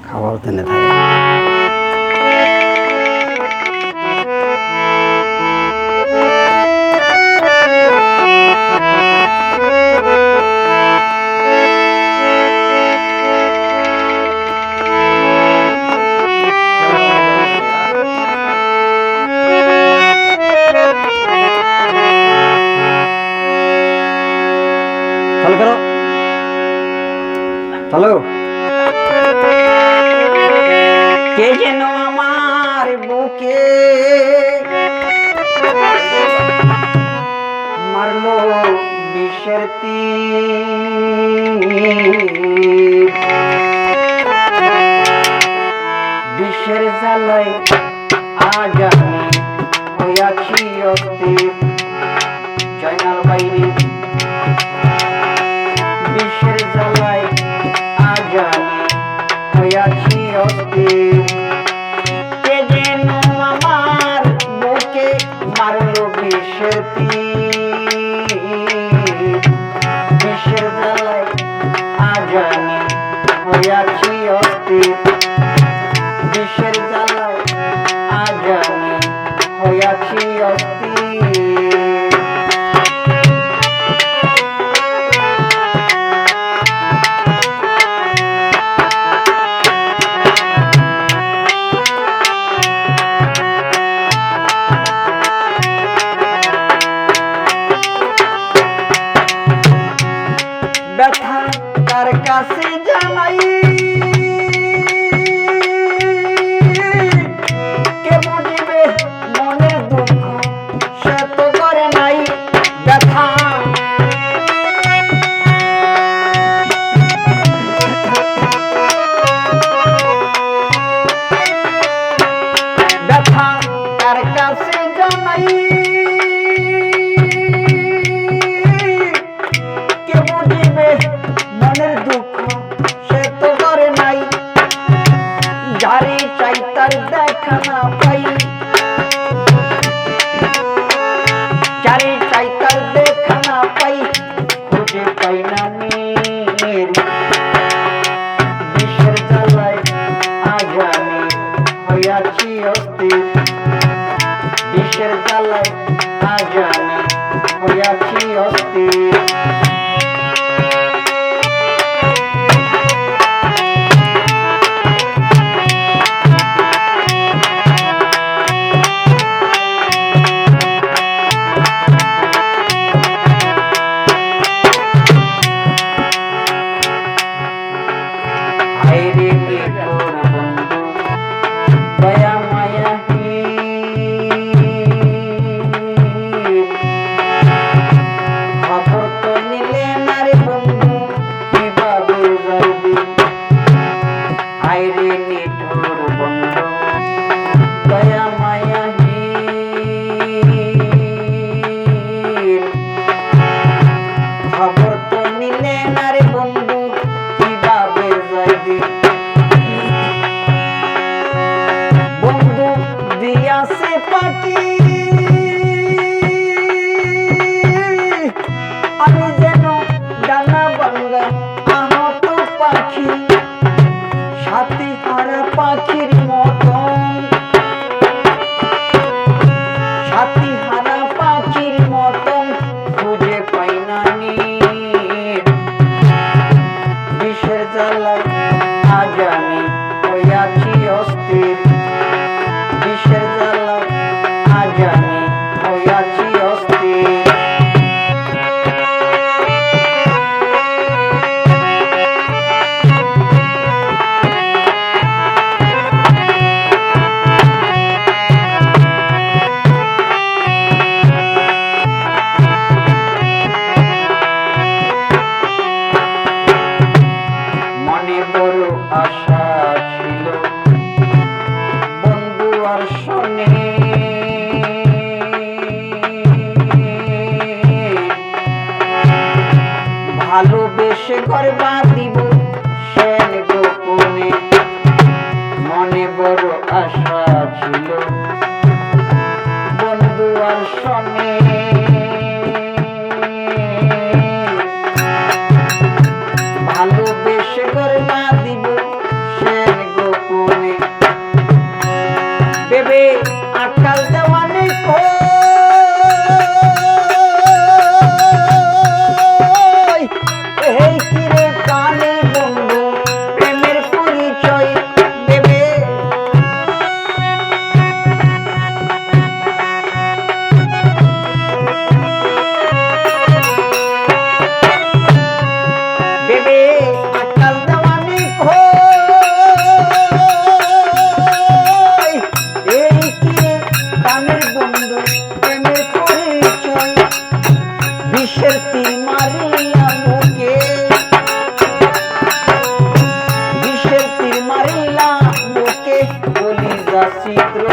খাবার তেনে থাকে। চালু করো, চালু। কে যেন আমার বুকে মারলো বিষের তীর, বিষের জ্বালায় আজ আমি হইয়াছি অস্থির। জয়নাল বাইরে বিষের জ্বালায় আজ আমি হইয়াছি অস্থির। কে যেন আমার বুকে মারলো বিষের তীর, বিষের জ্বালায় আজ আমি হইয়াছি অস্থির। বিষের জ্বালায় আজ আমি হইয়াছি অস্থির। ব্যথা তার কাছে জানাই, কে বুঝিবে মনের দুঃখ সে তো করে নাই। ব্যথা ব্যথা তার কাছে জানাই, মনের দুঃখ সে তো করে নাই। যারে চাই তার দেখা না পাই, যারে চাই তার দেখা না পাই, খুঁজে পাই না মেয়ের। বিষের জ্বালায় আজ আমি হইয়াছি অস্থির। বিষের জ্বালায় আজ আমি হইয়াছি অস্থির। দয়া মায়া খবর তো নিলে নারে বন্ধু, কিভাবে যাইবি। আইরে নিঠুর বন্ধু দয়া মায়া খবর তো নিলে নারে বন্ধু, কিভাবে যাইবি। বন্ধু দিয়াছে পাখি, আমি যেন ডানা ভাঙ্গা আহত পাখি। সাথী হারা পাখির মারিলা মুখে কলিজা ছিদ্র